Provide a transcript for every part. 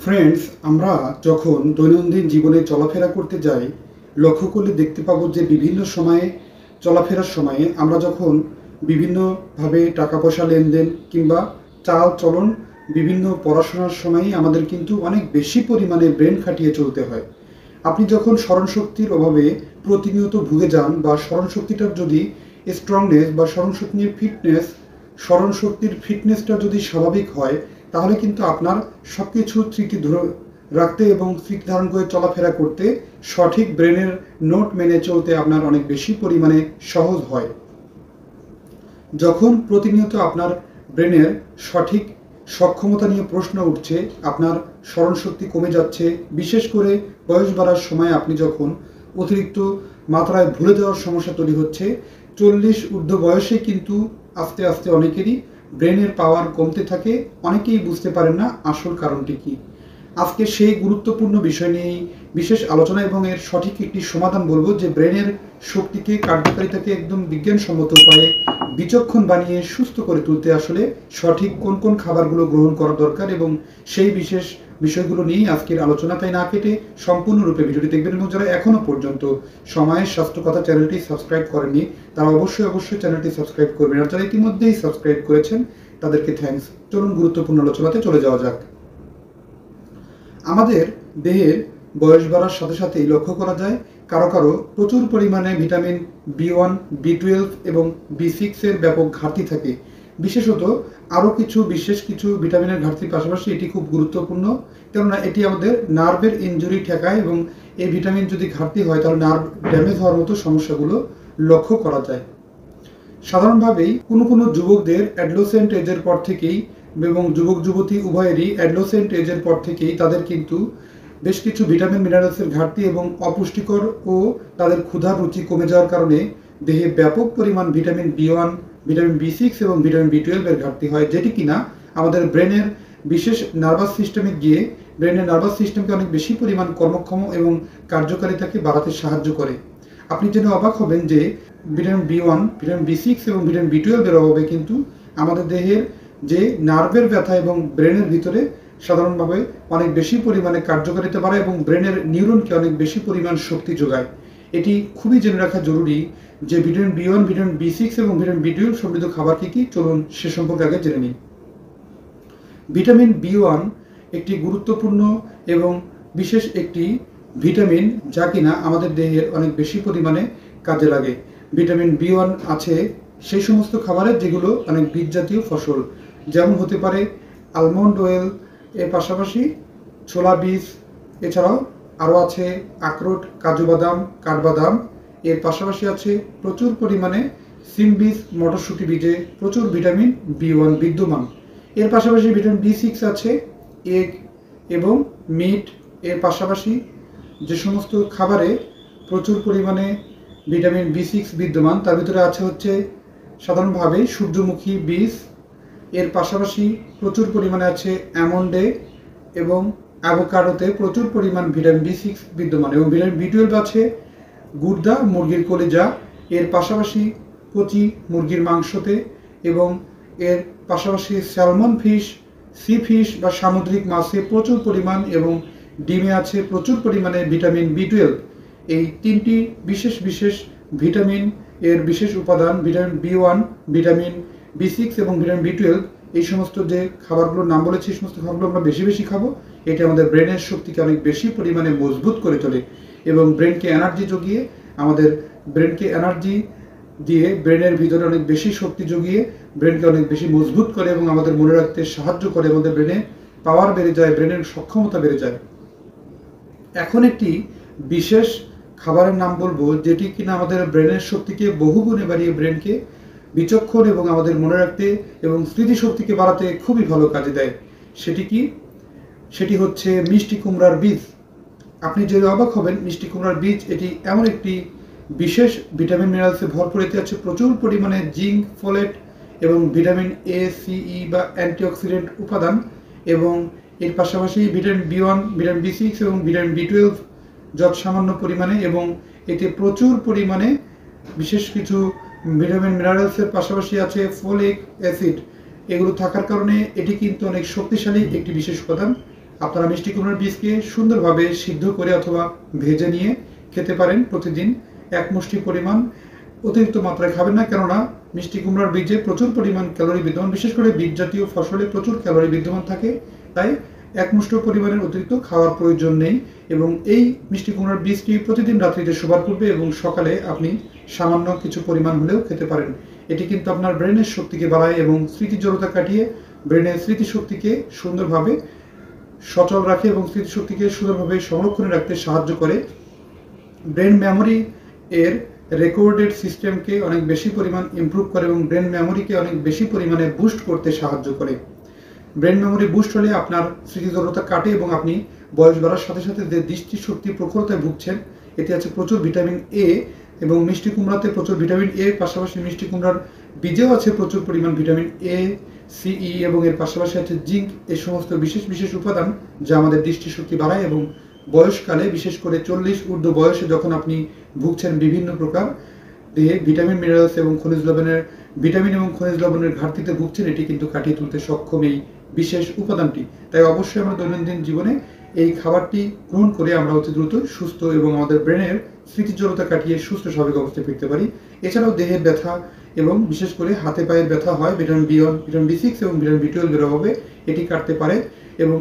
Friends, আমরা যখন দৈনন্দিন জীবনে চলাফেরা করতে যাই, লক্ষ্য করলে দেখতে পাবো যে বিভিন্ন সময়ে চলাফেরার সময়ে আমরা যখন বিভিন্নভাবে টাকা পয়সা লেনদেন কিংবা চাল চলন, বিভিন্ন পড়াশোনার সময়ই আমাদের কিন্তু অনেক বেশি পরিমাণে ব্রেন খাটিয়ে চলতে হয়। আপনি যখন স্মরণশক্তির অভাবে প্রতিনিয়ত ভুগে যান বা স্মরণশক্তিটার যদি স্ট্রংনেস বা স্মরণশক্তির ফিটনেসটা যদি স্বাভাবিক হয়, তাহলে কিন্তু আপনার সব কিছু স্মৃতি ধরে রাখতে এবং স্মৃতি ধারণ করে চলাফেরা করতে, সঠিক ব্রেনের নোট মেনে চলতে আপনার অনেক বেশি পরিমাণে সহজ হয়। যখন প্রতিনিয়ত আপনার ব্রেনের সঠিক সক্ষমতা নিয়ে প্রশ্ন উঠছে, আপনার স্মরণশক্তি কমে যাচ্ছে, বিশেষ করে বয়স বাড়ার সময় আপনি যখন অতিরিক্ত মাত্রায় ভুলে যাওয়ার সমস্যা তৈরি হচ্ছে, 40 ঊর্ধ্ব বয়সে কিন্তু আস্তে আস্তে অনেকেরই ব্রেনের পাওয়ার কমতে থাকে। অনেকেই বুঝতে পারেন না আসল কারণটি কী। আজকে সেই গুরুত্বপূর্ণ বিষয় নিয়েই বিশেষ আলোচনা এবং এর সঠিক একটি সমাধান বলবো, যে ব্রেনের শক্তিকে, কার্যকারিতাকে একদম বিজ্ঞানসম্মত উপায়ে বিচক্ষণ বানিয়ে সুস্থ করে তুলতে আসলে সঠিক কোন কোন খাবারগুলো গ্রহণ করা দরকার, এবং সেই বিশেষ বিষয়গুলো নিয়েই আজকের আলোচনা। তাই না কেটে সম্পূর্ণরূপে ভিডিওটি দেখবেন, এবং যারা এখনও পর্যন্ত সময়ের স্বাস্থ্য কথা চ্যানেলটি সাবস্ক্রাইব করেননি, তারা অবশ্যই চ্যানেলটি সাবস্ক্রাইব করবেন। আর যারা ইতিমধ্যেই সাবস্ক্রাইব করেছেন, তাদেরকে থ্যাঙ্কস। চলুন গুরুত্বপূর্ণ আলোচনাতে চলে যাওয়া যাক। আমাদের দেহের বয়স বাড়ার সাথে সাথেই লক্ষ্য করা যায় কারো কারো প্রচুর পরিমাণে ভিটামিন B1, B12 এবং B6 এর ব্যাপক ঘাটতি থাকে। বিশেষত আরও বিশেষ কিছু ভিটামিনের ঘাটতির পাশাপাশি এটি খুব গুরুত্বপূর্ণ, কেননা এটি আমাদের নার্ভের ইনজুরি ঠেকায়, এবং এই ভিটামিন যদি ঘাটতি হয় তাহলে নার্ভ ড্যামেজ হওয়ার মতো সমস্যাগুলো লক্ষ্য করা যায়। সাধারণভাবেই কোনো যুবকদের অ্যাডোলেসেন্ট এজের পর থেকেই, এবং যুবক যুবতী উভয়েরই অ্যাডোলেসেন্ট এজের পর থেকেই তাদের কিন্তু বেশ কিছু ভিটামিন মিনারেলসের ঘাটতি এবং অপুষ্টিকর ও তাদের ক্ষুধার রুচি কমে যাওয়ার কারণে দেহে ব্যাপক পরিমাণ ভিটামিন B1, ভিটামিন B6 এবং ভিটামিন B12 এর ঘাটতি হয়, যেটি কিনা আমাদের ব্রেনের বিশেষ নার্ভাস সিস্টেমে গিয়ে ব্রেনের নার্ভাস সিস্টেমকে অনেক বেশি পরিমাণ কর্মক্ষম এবং কার্যকারিতাকে বাড়াতে সাহায্য করে। আপনি জেনে অবাক হবেন যে ভিটামিন B1, ভিটামিন B6 এবং ভিটামিন B12 এর অভাবে কিন্তু আমাদের দেহের যে নার্ভের ব্যথা এবং ব্রেনের ভিতরে সাধারণভাবে অনেক বেশি পরিমাণে কার্যকারিতা বাড়ায় এবং ব্রেনের নিউরনকে অনেক বেশি পরিমাণ শক্তি যোগায়। এটি খুবই জেনে রাখা জরুরি যে ভিটামিন B1, ভিটামিন B6 এবং ভিটামিন B12 সমৃদ্ধ খাবার কী কী, চলুন সে সম্পর্কে আগে জেনে নিই। ভিটামিন B1 একটি গুরুত্বপূর্ণ এবং বিশেষ একটি ভিটামিন, যা কিনা আমাদের দেহের অনেক বেশি পরিমাণে কাজে লাগে। ভিটামিন B1 আছে সেই সমস্ত খাবারে যেগুলো অনেক বীজ জাতীয় ফসল, যেমন হতে পারে আলমন্ড অয়েল, এর পাশাপাশি ছোলা বীজ, এছাড়াও আরও আছে আখরোট, কাজু বাদাম, কাঠবাদাম। এর পাশাপাশি আছে প্রচুর পরিমাণে সিম বীজ, মটরশুঁটি বীজে প্রচুর ভিটামিন B1 বিদ্যমান। এর পাশাপাশি ভিটামিন B6 আছে এগ এবং মিট। এর পাশাপাশি যে সমস্ত খাবারে প্রচুর পরিমাণে ভিটামিন B6 বিদ্যমান, তার ভিতরে আছে হচ্ছে সাধারণভাবে সূর্যমুখী বীজ। এর পাশাপাশি প্রচুর পরিমাণে আছে অ্যামন্ডে এবং অ্যাভোকাডোতে প্রচুর পরিমাণ ভিটামিন B6 বিদ্যমান, এবং ভিটামিন B12 আছে গুর্দা, মুরগির কলিজা। এর পাশাপাশি কচি মুরগির মাংসতে, এবং এর পাশাপাশি স্যালমন ফিশ, সি ফিশ বা সামুদ্রিক মাছে প্রচুর পরিমাণ, এবং ডিমে আছে প্রচুর পরিমাণে ভিটামিন B12। এই তিনটি বিশেষ ভিটামিন এর বিশেষ উপাদান ভিটামিন B1, ভিটামিন B6 এবং ভিটামিন B12, এই সমস্ত যে খাবারগুলোর নাম বলেছি, এই সমস্ত খাবারগুলো আমরা বেশি খাবো। এটি আমাদের ব্রেনের শক্তিকে অনেক বেশি পরিমাণে মজবুত করে তোলে এবং ব্রেনকে এনার্জি জুগিয়ে, আমাদের ব্রেনকে এনার্জি দিয়ে ব্রেনের ভিতরে অনেক বেশি শক্তি জুগিয়ে ব্রেনকে অনেক বেশি মজবুত করে এবং আমাদের মনে রাখতে সাহায্য করে। আমাদের ব্রেনে পাওয়ার বেড়ে যায়, ব্রেনের সক্ষমতা বেড়ে যায়। এখন একটি বিশেষ খাবারের নাম বলবো, যেটি কিনা আমাদের ব্রেনের শক্তিকে বহুগুণে বাড়িয়ে ব্রেনকে বিচক্ষণ এবং আমাদের মনে রাখতে এবং স্মৃতিশক্তিকে বাড়াতে খুবই ভালো কাজে দেয়। সেটি কি? সেটি হচ্ছে মিষ্টি কুমড়ার বীজ। আপনি যে অবাক হবেন, মিষ্টি কুমড়ার বীজ এটি এমন একটি বিশেষ ভিটামিন মিনারেলসে ভরপুর। এতে আছে প্রচুর পরিমাণে জিঙ্ক, ফোলেট এবং ভিটামিন A, C, E বা অ্যান্টিঅক্সিডেন্ট উপাদান, এবং এর পাশাপাশি ভিটামিন B1, ভিটামিন B6 এবং ভিটামিন B12 যত সামান্য পরিমাণে, এবং এতে প্রচুর পরিমাণে বিশেষ কিছু ভিটামিন মিনারেলসের পাশাপাশি আছে ফোলিক অ্যাসিড। এগুলো থাকার কারণে এটি কিন্তু অনেক শক্তিশালী একটি বিশেষ উপাদান। আপনারা মিষ্টি কুমড়ার বীজকে সুন্দরভাবে সিদ্ধ করে অথবা ভেজে নিয়ে খেতে পারেন। প্রতিদিন এক মুষ্টি পরিমাণ অতিরিক্ত মাত্রায় খাবেন না, কেননা মিষ্টি কুমড়ার বীজে প্রচুর পরিমাণ ক্যালোরি বিদ্যমান, বিশেষ করে বীজ জাতীয় ফসলে প্রচুর ক্যালোরি বিদ্যমান থাকে। তাই এক মুষ্টি পরিমাণের অতিরিক্ত খাওয়ার প্রয়োজন নেই। এবং এই মিষ্টি কুমড়ার বীজটি প্রতিদিন রাত্রিতে শোবার পূর্বে এবং সকালে আপনি সামান্য কিছু পরিমাণ হলেও খেতে পারেন। এটি কিন্তু আপনার ব্রেনের শক্তিকে বাড়ায় এবং স্মৃতি জড়তা কাটিয়ে ব্রেনের স্মৃতিশক্তিকে সুন্দরভাবে সচল রাখে এবং স্মৃতিশক্তিকে সুন্দরভাবে সংরক্ষণে রাখতে সাহায্য করে। ব্রেন মেমোরি এর রেকর্ডেড সিস্টেমকে অনেক বেশি পরিমাণ ইমপ্রুভ করে এবং ব্রেন মেমোরিকে অনেক বেশি পরিমাণে বুস্ট করতে সাহায্য করে। ব্রেন মেমোরি বুস্ট হলে আপনার স্মৃতি জড়তা কাটে এবং আপনি বয়স বাড়ার সাথে সাথে যে দৃষ্টিশক্তি প্রখরতায় ভুগছেন, এতে আছে প্রচুর ভিটামিন এ এবং মিষ্টি কুমড়াতে প্রচুর ভিটামিন এর পাশাপাশি মিষ্টি কুমড়ার বীজেও আছে প্রচুর পরিমাণ ভিটামিন এ, সিই এবং এর পাশাপাশি আছে জিঙ্ক। এই সমস্ত বিশেষ বিশেষ উপাদান যা আমাদের দৃষ্টিশক্তি বাড়ায় এবং বয়সকালে বিশেষ করে 40 ঊর্ধ্ব বয়সে যখন আপনি ভুগছেন বিভিন্ন প্রকার দেহে ভিটামিন মিনারেলস এবং খনিজ লবণের ভিটামিন এবং খনিজ লবণের ঘাটতিতে ভুগছেন, এটি কিন্তু কাটিয়ে তুলতে সক্ষম এই বিশেষ উপাদানটি। তাই অবশ্যই আমরা দৈনন্দিন জীবনে এই খাবারটি গ্রহণ করে আমরা অতি দ্রুত সুস্থ এবং আমাদের ব্রেনের স্মৃতিজড়তা কাটিয়ে সুস্থ স্বাভাবিক অবস্থায় ফিরতে পারি। এছাড়াও দেহের ব্যথা এবং বিশেষ করে হাতে পায়ের ব্যথা হয় ভিটামিন B1, ভিটামিন B6 এবং ভিটামিন B12 এর অভাবে এটি কাটতে পারে এবং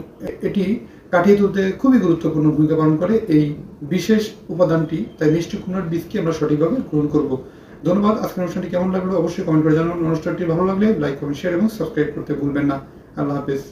এটি কাটিয়ে তুলতে খুবই গুরুত্বপূর্ণ ভূমিকা পালন করে এই বিশেষ উপাদানটি। তাই মিষ্টি কুমড়ার বীজকে আমরা সঠিকভাবে গ্রহণ করব। ধন্যবাদ। আজকের অনুষ্ঠানটি কেমন লাগলো অবশ্যই কমেন্ট করে জানান। অনুষ্ঠানটি ভালো লাগলে লাইক, কমেন্ট, শেয়ার এবং সাবস্ক্রাইব করতে ভুলবেন না। আল্লাহ হাফেজ।